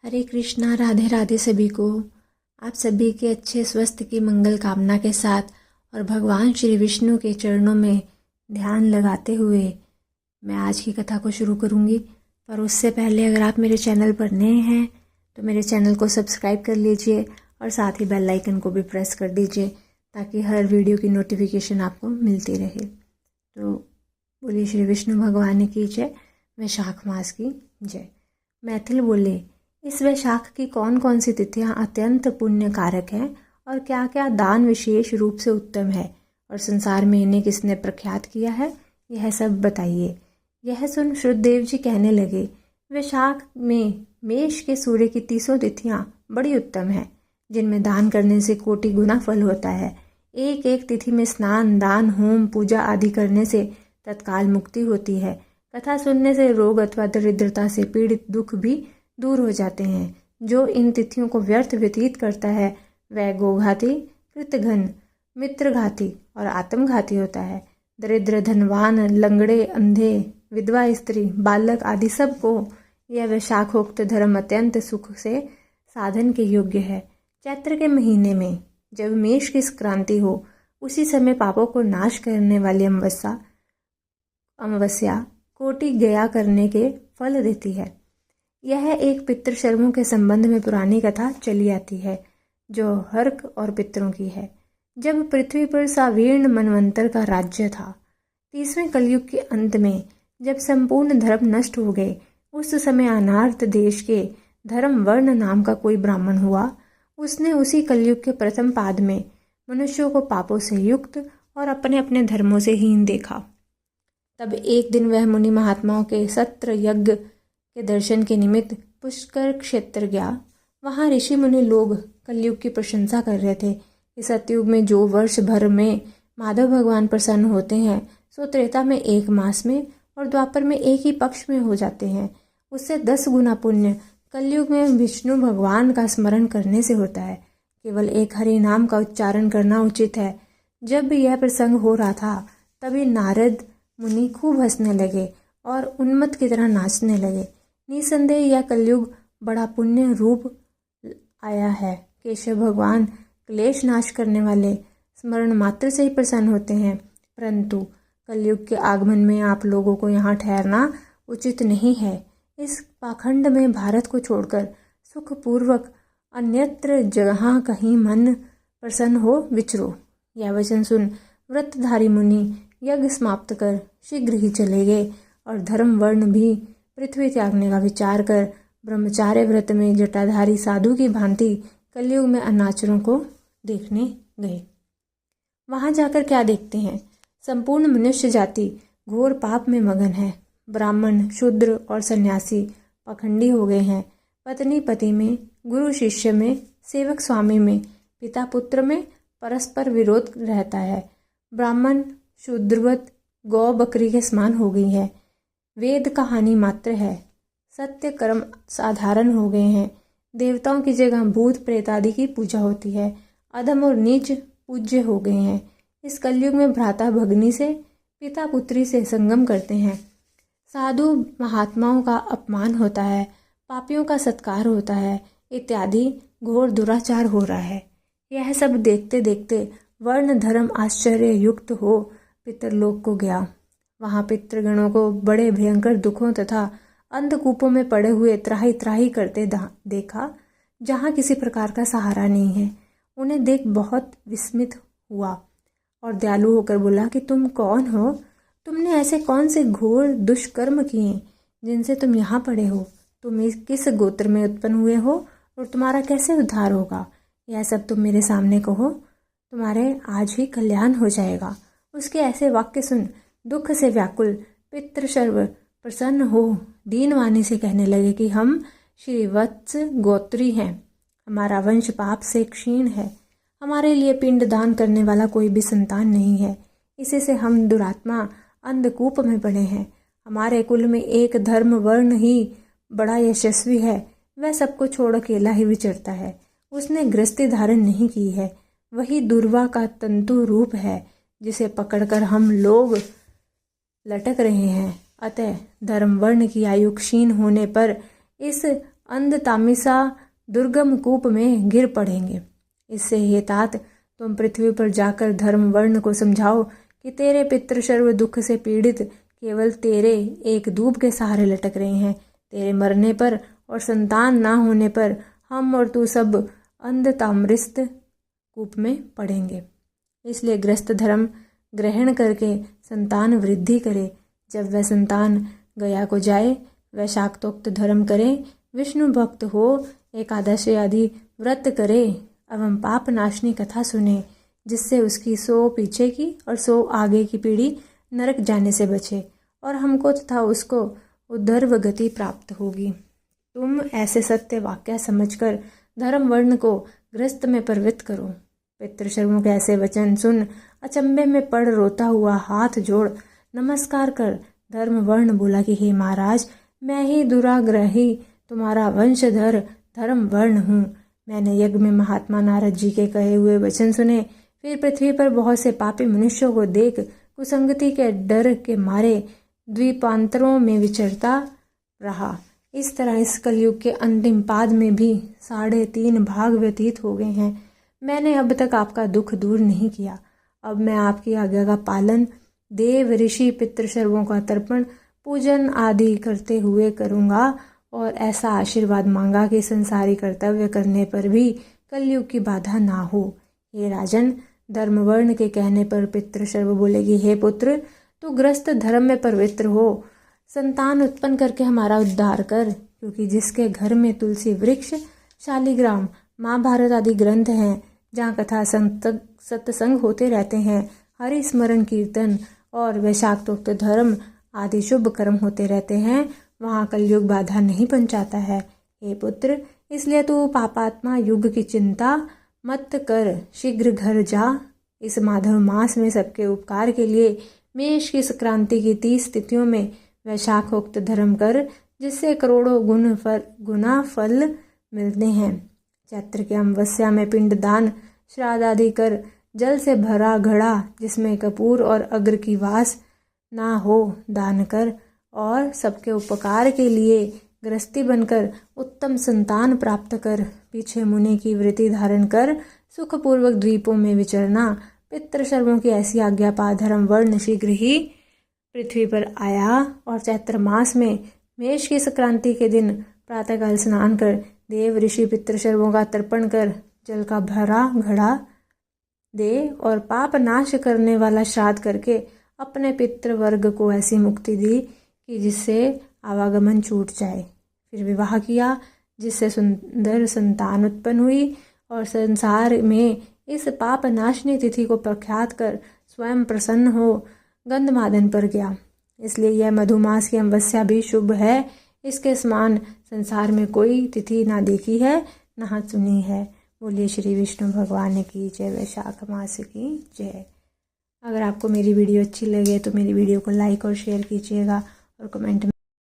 हरे कृष्णा। राधे राधे सभी को। आप सभी के अच्छे स्वस्थ की मंगल कामना के साथ और भगवान श्री विष्णु के चरणों में ध्यान लगाते हुए मैं आज की कथा को शुरू करूंगी। पर उससे पहले अगर आप मेरे चैनल पर नए हैं तो मेरे चैनल को सब्सक्राइब कर लीजिए और साथ ही बेल आइकन को भी प्रेस कर दीजिए ताकि हर वीडियो की नोटिफिकेशन आपको मिलती रहे। तो बोलिए श्री विष्णु भगवान की जय, वैशाख मास की जय। मैथिल बोले, इस वैशाख की कौन कौन सी तिथियां अत्यंत पुण्य कारक हैं और क्या क्या दान विशेष रूप से उत्तम है और संसार में इन्हें किसने प्रख्यात किया है, यह सब बताइए। यह सुन श्रुतदेव जी कहने लगे, वैशाख में मेष के सूर्य की 30 तिथियां बड़ी उत्तम है, जिनमें दान करने से कोटि गुना फल होता है। एक एक तिथि में स्नान, दान, होम, पूजा आदि करने से तत्काल मुक्ति होती है। कथा सुनने से रोग अथवा दरिद्रता से पीड़ित दुख भी दूर हो जाते हैं। जो इन तिथियों को व्यर्थ व्यतीत करता है वह गोघाती, कृतघ्न, मित्रघाती और आत्मघाती होता है। दरिद्र, धनवान, लंगड़े, अंधे, विधवा स्त्री, बालक आदि सबको यह वैशाखोक्त धर्म अत्यंत सुख से साधन के योग्य है। चैत्र के महीने में जब मेष की संक्रांति हो, उसी समय पापों को नाश करने वाली अमावस्या कोटि गया करने के फल देती है। यह एक पितृशर्मों के संबंध में पुरानी कथा चली आती है जो हर्क और पितरों की है। जब पृथ्वी पर सावीर्ण मनवंतर का राज्य था, 30वें कलयुग के अंत में जब संपूर्ण धर्म नष्ट हो गए, उस समय अनार्त देश के धर्म वर्ण नाम का कोई ब्राह्मण हुआ। उसने उसी कलयुग के प्रथम पाद में मनुष्यों को पापों से युक्त और अपने अपने धर्मों से हीन देखा। तब एक दिन वह मुनि महात्माओं के सत्र यज्ञ के दर्शन के निमित्त पुष्कर क्षेत्र गया। वहां ऋषि मुनि लोग कलयुग की प्रशंसा कर रहे थे कि सतयुग में जो वर्ष भर में माधव भगवान प्रसन्न होते हैं, सो त्रेता में 1 मास में और द्वापर में 1 ही पक्ष में हो जाते हैं। उससे 10 गुना पुण्य कलयुग में विष्णु भगवान का स्मरण करने से होता है। केवल एक हरि नाम का उच्चारण करना उचित है। जब यह प्रसंग हो रहा था, तभी नारद मुनि खूब हंसने लगे और उन्मत्त की तरह नाचने लगे। निसंदेह यह कलयुग बड़ा पुण्य रूप आया है। केशव भगवान क्लेश नाश करने वाले स्मरण मात्र से ही प्रसन्न होते हैं, परंतु कलयुग के आगमन में आप लोगों को यहाँ ठहरना उचित नहीं है। इस पाखंड में भारत को छोड़कर सुखपूर्वक अन्यत्र जहाँ कहीं मन प्रसन्न हो विचरो। यह वचन सुन व्रतधारी मुनि यज्ञ समाप्त कर शीघ्र ही चले गए और धर्म वर्ण भी पृथ्वी त्यागने का विचार कर ब्रह्मचार्य व्रत में जटाधारी साधु की भांति कलयुग में अनाचरों को देखने गए। वहां जाकर क्या देखते हैं? संपूर्ण मनुष्य जाति घोर पाप में मगन है। ब्राह्मण, शूद्र और सन्यासी पाखंडी हो गए हैं। पत्नी पति में, गुरु शिष्य में, सेवक स्वामी में, पिता पुत्र में परस्पर विरोध रहता है। ब्राह्मण शूद्रवत गौ बकरी के समान हो गई है। वेद कहानी मात्र है। सत्य कर्म साधारण हो गए हैं। देवताओं की जगह भूत प्रेत आदि की पूजा होती है। अधम और नीच पूज्य हो गए हैं। इस कलयुग में भ्राता भगनी से, पिता पुत्री से संगम करते हैं। साधु महात्माओं का अपमान होता है, पापियों का सत्कार होता है, इत्यादि घोर दुराचार हो रहा है। यह सब देखते देखते वर्ण धर्म आश्चर्य युक्त हो पितरलोक को गया। वहां पितृगणों को बड़े भयंकर दुखों तथा अंधकूपों में पड़े हुए त्राही त्राही करते देखा, जहां किसी प्रकार का सहारा नहीं है। उन्हें देख बहुत विस्मित हुआ और दयालु होकर बोला कि तुम कौन हो? तुमने ऐसे कौन से घोर दुष्कर्म किए जिनसे तुम यहाँ पड़े हो? तुम किस गोत्र में उत्पन्न हुए हो और तुम्हारा कैसे उद्धार होगा? यह सब तुम मेरे सामने कहो, तुम्हारे आज ही कल्याण हो जाएगा। उसके ऐसे वाक्य सुन दुख से व्याकुल पितृशर्व प्रसन्न हो दीनवाणी से कहने लगे कि हम श्रीवत्स गोत्री हैं। हमारा वंश पाप से क्षीण है। हमारे लिए पिंड दान करने वाला कोई भी संतान नहीं है। इसी से हम दुरात्मा अंधकूप में पड़े हैं। हमारे कुल में एक धर्म वर्ण ही बड़ा यशस्वी है। वह सबको छोड़ अकेला ही विचरता है। उसने गृहस्थी धारण नहीं की है। वही दुर्वा का तंतु रूप है जिसे पकड़कर हम लोग लटक रहे हैं। अतः धर्म वर्ण की आयु क्षीण होने पर इस अंध तामिसा दुर्गम कूप में गिर पड़ेंगे। इससे हे तात, तुम पृथ्वी पर जाकर धर्म वर्ण को समझाओ कि तेरे पितृ सर्व दुख से पीड़ित केवल तेरे एक दूब के सहारे लटक रहे हैं। तेरे मरने पर और संतान ना होने पर हम और तू सब अंध ताम्रिस्त कूप में पड़ेंगे। इसलिए ग्रस्त धर्म ग्रहण करके संतान वृद्धि करे। जब वह संतान गया को जाए, वह शाक्तोक्त धर्म करे, विष्णु भक्त हो, एकादशी आदि व्रत करे एवं पाप नाशनी कथा सुने, जिससे उसकी 100 पीछे की और 100 आगे की पीढ़ी नरक जाने से बचे और हमको तथा उसको उद्धर्व गति प्राप्त होगी। तुम ऐसे सत्य वाक्य समझकर धर्म वर्ण को ग्रस्त में प्रवृत्त करो। पितृशर्मों के ऐसे वचन सुन अचंभे में पड़ रोता हुआ हाथ जोड़ नमस्कार कर धर्म वर्ण बोला कि हे महाराज, मैं ही दुराग्रही तुम्हारा वंशधर धर्म वर्ण हूँ। मैंने यज्ञ में महात्मा नारद जी के कहे हुए वचन सुने, फिर पृथ्वी पर बहुत से पापी मनुष्यों को देख कुसंगति के डर के मारे द्वीपांतरों में विचरता रहा। इस तरह इस कलयुग के अंतिम पाद में भी 3.5 भाग व्यतीत हो गए हैं। मैंने अब तक आपका दुख दूर नहीं किया। अब मैं आपकी आज्ञा का पालन देव ऋषि पितृशर्वों का तर्पण पूजन आदि करते हुए करूँगा और ऐसा आशीर्वाद मांगा कि संसारी कर्तव्य करने पर भी कलयुग की बाधा ना हो। हे राजन, धर्मवर्ण के कहने पर पितृशर्व बोलेगी, हे पुत्र, तू ग्रस्त धर्म में पवित्र हो, संतान उत्पन्न करके हमारा उद्धार कर, क्योंकि जिसके घर में तुलसी वृक्ष, शालिग्राम, महाभारत आदि ग्रंथ हैं, जहाँ कथा सत्संग होते रहते हैं, हरि स्मरण कीर्तन और वैशाखोक्त धर्म आदि शुभ कर्म होते रहते हैं, वहाँ कलयुग बाधा नहीं पहुँचाता है। हे पुत्र, इसलिए तू पापात्मा युग की चिंता मत कर, शीघ्र घर जा। इस माधव मास में सबके उपकार के लिए मेष की संक्रांति की 30 तिथियों में वैशाखोक्त धर्म कर, जिससे करोड़ों गुना फल मिलते हैं। चैत्र के अमावस्या में पिंड दान श्राद्ध आदि कर, जल से भरा घड़ा जिसमें कपूर और अग्र की वास ना हो दान कर, और सबके उपकार के लिए गृहस्थी बनकर उत्तम संतान प्राप्त कर, पीछे मुनि की वृत्ति धारण कर सुखपूर्वक द्वीपों में विचरना। पितृशर्मों की ऐसी आज्ञा पा धर्म वर्ण शीघ्र ही पृथ्वी पर आया और चैत्र मास में मेष की संक्रांति के दिन प्रातःकाल स्नान कर देव ऋषि पितृशर्मों का तर्पण कर जल का भरा घड़ा दे और पाप नाश करने वाला श्राद्ध करके अपने पितृवर्ग को ऐसी मुक्ति दी कि जिससे आवागमन छूट जाए। फिर विवाह किया, जिससे सुंदर संतान उत्पन्न हुई और संसार में इस पाप नाशनी तिथि को प्रख्यात कर स्वयं प्रसन्न हो गंधमादन पर गया। इसलिए यह मधुमास की अमावस्या भी शुभ है। इसके समान संसार में कोई तिथि ना देखी है ना सुनी है। बोलिए श्री विष्णु भगवान की जय, वैशाख मास की जय। अगर आपको मेरी वीडियो अच्छी लगे तो मेरी वीडियो को लाइक और शेयर कीजिएगा और कमेंट में